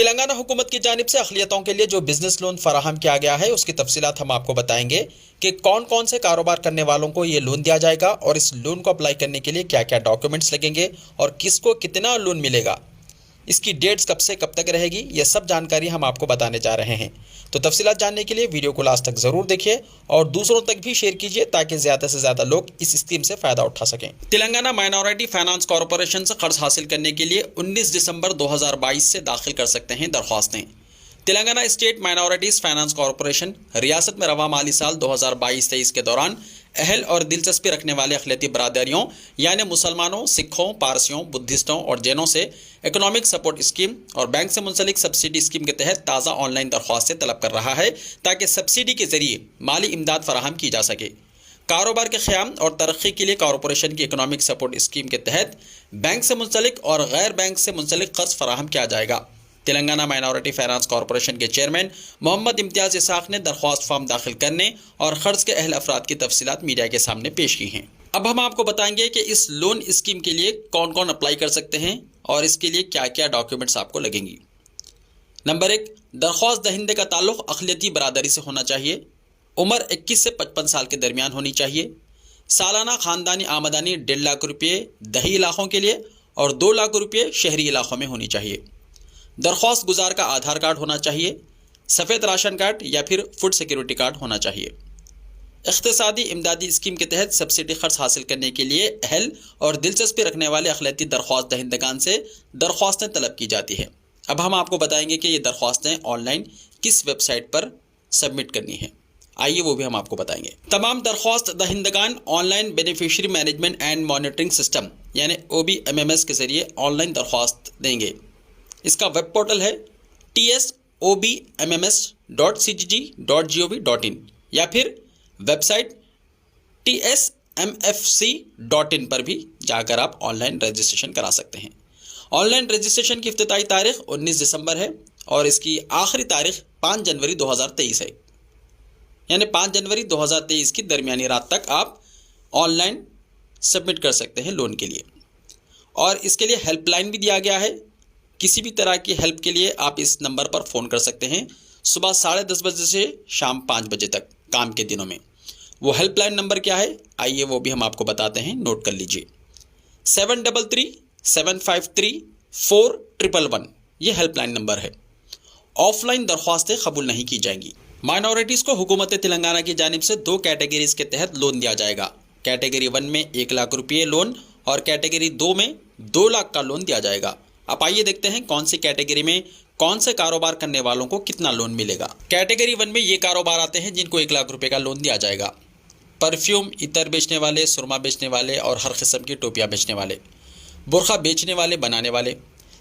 तेलंगाना हुकूमत की जानिब से अखिलियतों के लिए जो बिजनेस लोन फराहम किया गया है उसकी तफसीलात हम आपको बताएंगे कि कौन कौन से कारोबार करने वालों को ये लोन दिया जाएगा और इस लोन को अप्लाई करने के लिए क्या क्या डॉक्यूमेंट्स लगेंगे और किसको कितना लोन मिलेगा, इसकी डेट्स कब से कब तक रहेगी, यह सब जानकारी हम आपको बताने जा रहे हैं। तो तफसीलात जानने के लिए वीडियो को लास्ट तक ज़रूर देखिए और दूसरों तक भी शेयर कीजिए ताकि ज़्यादा से ज़्यादा लोग इस स्कीम से फ़ायदा उठा सकें। तेलंगाना माइनॉरिटी फाइनेंस कॉरपोरेशन से कर्ज हासिल करने के लिए 19 दिसंबर 2022 से दाखिल कर सकते हैं दरख्वास्तें। Telangana state minorities finance corporation रियासत में रवा माली साल 2022-23 के दौरान अहल और दिलचस्पी रखने वाले अखिलती बरादरियों यानी मुसलमानों, सिखों, पारसियों, बुद्धिस्टों और जैनों से इकोनॉमिक सपोर्ट स्कीम और बैंक से मुंसलिक सब्सिडी स्कीम के तहत ताज़ा ऑनलाइन दरख्वास्तें तलब कर रहा है ताकि सब्सिडी के जरिए माली इमदाद फराहम की जा सके। कारोबार के क़याम और तरक्की के लिए कॉरपोरेशन की इकोनॉमिक सपोर्ट स्कीम के तहत बैंक से मुंसलिक और गैर बैंक से मुंसलिक कर्ज फराहम किया जाएगा। तेलंगाना माइनॉरिटी फाइनेंस कॉरपोरेशन के चेयरमैन मोहम्मद इम्तियाज़ इसाक ने दरख्वास्त फॉर्म दाखिल करने और कर्ज के अहल अफराद की तफसीलात मीडिया के सामने पेश की हैं। अब हम आपको बताएंगे कि इस लोन स्कीम के लिए कौन कौन अप्लाई कर सकते हैं और इसके लिए क्या क्या डॉक्यूमेंट्स आपको लगेंगी। नंबर 1, दरख्वास्त दहिंदे का ताल्लुक अखिलती बरादरी से होना चाहिए। उम्र 21 से 55 साल के दरमियान होनी चाहिए। सालाना ख़ानदानी आमदनी 1.5 लाख रुपये दही इलाकों के लिए और 2 लाख रुपये शहरी इलाकों में होनी चाहिए। दरख्वास्त गुजार का आधार कार्ड होना चाहिए, सफ़ेद राशन कार्ड या फिर फूड सिक्योरिटी कार्ड होना चाहिए। इख्तिसादी इमदादी स्कीम के तहत सब्सिडी खर्च हासिल करने के लिए अहल और दिलचस्पी रखने वाले अखिलती दरख्वास्त दहिंदगान से दरख्वास्तें तलब की जाती है। अब हम आपको बताएंगे कि ये दरख्वास्तें ऑनलाइन किस वेबसाइट पर सबमिट करनी है, आइए वो भी हम आपको बताएंगे। तमाम दरख्वास्त दहिंदगान online beneficiary management and monitoring system यानी OBMMS के जरिए ऑनलाइन दरख्वास्त देंगे। इसका वेब पोर्टल है tsobmms.cgg.gov.in या फिर वेबसाइट tsmfc.in पर भी जाकर आप ऑनलाइन रजिस्ट्रेशन करा सकते हैं। ऑनलाइन रजिस्ट्रेशन की इफ्तिताई तारीख 19 दिसंबर है और इसकी आखिरी तारीख 5 जनवरी 2023 है, यानी 5 जनवरी 2023 की दरमियानी रात तक आप ऑनलाइन सबमिट कर सकते हैं लोन के लिए। और इसके लिए हेल्पलाइन भी दिया गया है। किसी भी तरह की हेल्प के लिए आप इस नंबर पर फ़ोन कर सकते हैं सुबह 10:30 बजे से शाम 5 बजे तक काम के दिनों में। वो हेल्पलाइन नंबर क्या है, आइए वो भी हम आपको बताते हैं, नोट कर लीजिए। 7337534111 ये हेल्पलाइन नंबर है। ऑफलाइन दरख्वास्तें कबूल नहीं की जाएंगी। माइनॉरिटीज़ को हुकूमत तेलंगाना की जानिब से 2 कैटेगरीज़ के तहत लोन दिया जाएगा। कैटेगरी 1 में 1 लाख रुपये लोन और कैटेगरी 2 में 2 लाख का लोन दिया जाएगा। अब आइए देखते हैं कौन सी कैटेगरी में कौन से कारोबार करने वालों को कितना लोन मिलेगा। कैटेगरी 1 में ये कारोबार आते हैं जिनको 1 लाख रुपए का लोन दिया जाएगा। परफ्यूम, इतर बेचने वाले, सुरमा बेचने वाले और हर किस्म की टोपियाँ बेचने वाले, बुरखा बेचने वाले, बनाने वाले,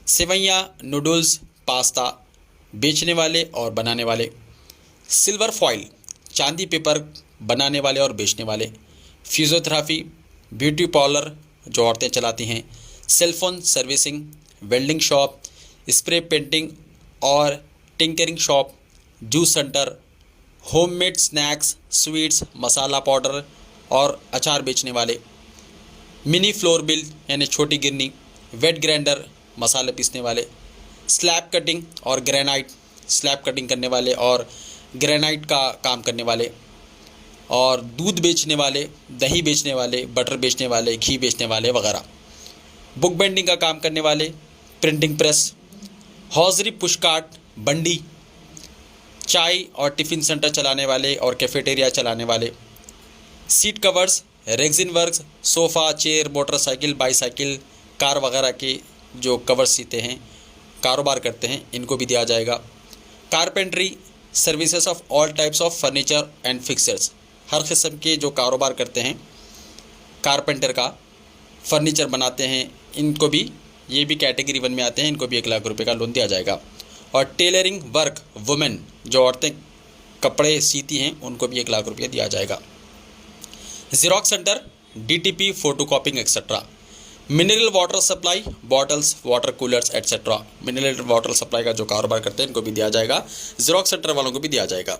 सेवैयाँ, नूडल्स, पास्ता बेचने वाले और बनाने वाले, सिल्वर फॉइल, चांदी पेपर बनाने वाले और बेचने वाले, फिजियोथेरापी, ब्यूटी पार्लर जो औरतें चलाती हैं, cellphone servicing, welding shop, spray painting और tinkering shop, juice centre, homemade snacks, sweets, masala powder और अचार बेचने वाले, मिनी फ्लोर बिल यानी छोटी गिरनी, वेट ग्राइंडर मसाले पीसने वाले, स्लैब कटिंग और ग्रेनाइट स्लैब कटिंग करने वाले और ग्रेनाइट का काम करने वाले, और दूध बेचने वाले, दही बेचने वाले, बटर बेचने वाले, घी बेचने वाले वगैरह, बुक बेंडिंग का काम करने वाले, प्रिंटिंग प्रेस, हौजरी, पुशकार्ट, बंडी, चाय और टिफ़िन सेंटर चलाने वाले और कैफेटेरिया चलाने वाले, seat covers, Rexin works, sofa, chair, motorcycle, bicycle, car वगैरह के जो कवर्स सीते हैं, कारोबार करते हैं, इनको भी दिया जाएगा। Carpentry services of all types of furniture and fixers, हर किस्म के जो कारोबार करते हैं, कारपेंटर का फर्नीचर बनाते हैं, इनको भी, ये भी कैटेगरी 1 में आते हैं, इनको भी 1 लाख रुपए का लोन दिया जाएगा। और टेलरिंग वर्क वुमेन, जो औरतें कपड़े सीती हैं, उनको भी 1 लाख रुपये दिया जाएगा। Xerox centre, DTP, photo कॉपिंग etcetera, mineral water supply, bottles, water coolers etcetera, mineral water supply का जो कारोबार करते हैं इनको भी दिया जाएगा। ज़ेरॉक्स सेंटर वालों को भी दिया जाएगा।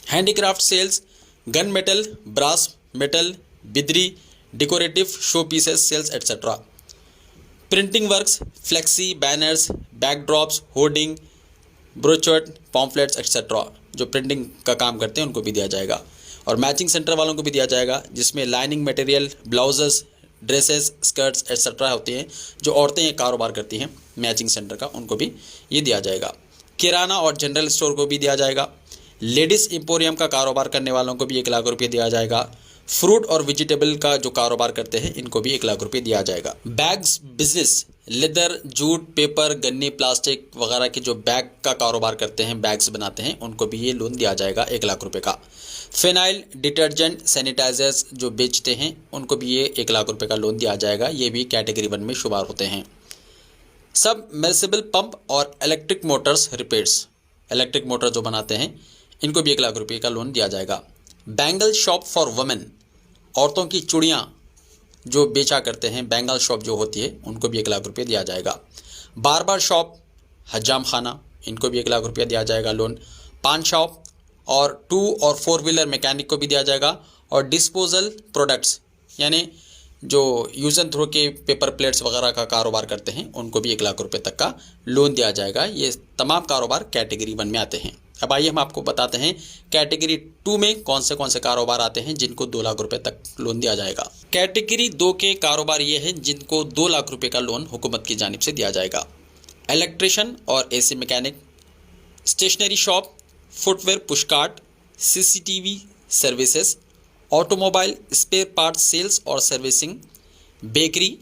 Handicraft sales, gun metal, brass metal, Bidri, decorative show pieces sales etcetera, printing works, flexi, banners, backdrops, hoarding, brochure, pamphlets etcetera जो प्रिंटिंग का काम करते हैं उनको भी दिया जाएगा। और मैचिंग सेंटर वालों को भी दिया जाएगा, जिसमें lining material, blouses, dresses, skirts etcetera होती हैं। जो औरतें ये कारोबार करती हैं मैचिंग सेंटर का, उनको भी ये दिया जाएगा। किराना और जनरल स्टोर को भी दिया जाएगा। लेडीज़ एम्पोरियम का कारोबार करने वालों को भी 1 लाख रुपये दिया जाएगा। फ्रूट और वेजिटेबल का जो कारोबार करते हैं इनको भी 1 लाख रुपये दिया जाएगा। Bags business, leather, jute, paper, gunny, plastic वगैरह के जो बैग का कारोबार करते हैं, बैग्स बनाते हैं, उनको भी ये लोन दिया जाएगा 1 लाख रुपये का। फिनाइल, डिटर्जेंट, सैनिटाइजर्स जो बेचते हैं उनको भी ये 1 लाख रुपये का लोन दिया जाएगा। ये भी कैटेगरी 1 में शुमार होते हैं। सबमर्सिबल पंप और electric Motors repairs, electric motor जो बनाते हैं इनको भी 1 लाख रुपये का लोन दिया जाएगा। बैंगल शॉप फॉर वुमेन, औरतों की चूड़ियाँ जो बेचा करते हैं, बैंगल शॉप जो होती है उनको भी 1 लाख रुपये दिया जाएगा। बार्बर शॉप, हजाम खाना, इनको भी 1 लाख रुपया दिया जाएगा लोन। पान शॉप और 2 और 4 व्हीलर मैकेनिक को भी दिया जाएगा। और डिस्पोजल प्रोडक्ट्स यानी जो यूज़ एंड थ्रो के पेपर प्लेट्स वगैरह का कारोबार करते हैं उनको भी 1 लाख रुपये तक का लोन दिया जाएगा। ये तमाम कारोबार कैटेगरी 1 में आते हैं। अब आइए हम आपको बताते हैं कैटेगरी 2 में कौन से कारोबार आते हैं जिनको 2 लाख रुपए तक लोन दिया जाएगा। कैटेगरी 2 के कारोबार ये हैं जिनको 2 लाख रुपए का लोन हुकूमत की जानिब से दिया जाएगा। इलेक्ट्रिशियन और AC mechanic, stationery shop, footwear pushcart, CCTV services, automobile spare parts sales और servicing, bakery,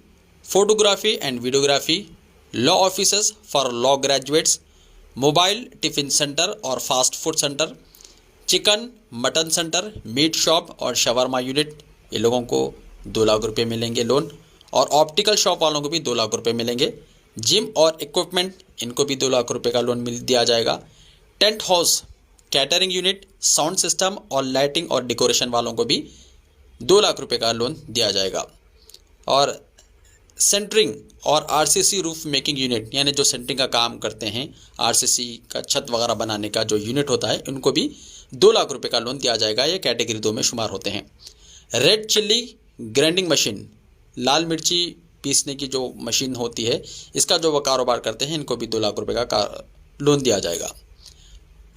photography and videography, law officers for law graduates, mobile tiffin centre और fast food centre, chicken mutton centre, meat shop और शवरमा unit, ये लोगों को 2 लाख रुपये मिलेंगे loan. और ऑप्टिकल शॉप वालों को भी 2 लाख रुपये मिलेंगे। जिम और इक्विपमेंट, इनको भी 2 लाख रुपये का लोन मिल दिया जाएगा। Tent house, catering unit, sound system और लाइटिंग और डेकोरेशन वालों को भी 2 लाख रुपये का लोन दिया जाएगा। और सेंटरिंग और आरसीसी रूफ मेकिंग यूनिट यानी जो सेंटरिंग का काम करते हैं, आरसीसी का छत वगैरह बनाने का जो यूनिट होता है, उनको भी 2 लाख रुपए का लोन दिया जाएगा। ये कैटेगरी 2 में शुमार होते हैं। रेड चिल्ली ग्राइंडिंग मशीन, लाल मिर्ची पीसने की जो मशीन होती है, इसका जो वो कारोबार करते हैं इनको भी 2 लाख रुपए का लोन दिया जाएगा।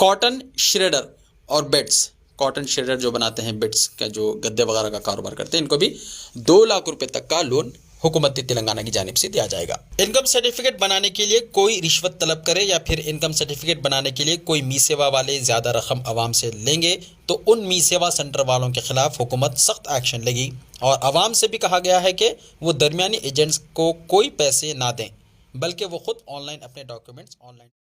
कॉटन श्रेडर और बेड्स, कॉटन श्रेडर जो बनाते हैं, बेड्स का जो गद्दे वगैरह का कारोबार करते हैं, इनको भी 2 लाख रुपए तक का लोन हुकूमत तेलंगाना की जानिब से दिया जाएगा। इनकम सर्टिफिकेट बनाने के लिए कोई रिश्वत तलब करे या फिर इनकम सर्टिफिकेट बनाने के लिए कोई मी सेवा वाले ज़्यादा रकम आवाम से लेंगे तो उन मी सेवा सेंटर वालों के खिलाफ हुकूमत सख्त एक्शन लेगी। और आवाम से भी कहा गया है कि वो दरमियानी एजेंट्स को कोई पैसे ना दें, बल्कि वो खुद ऑनलाइन अपने डॉक्यूमेंट्स ऑनलाइन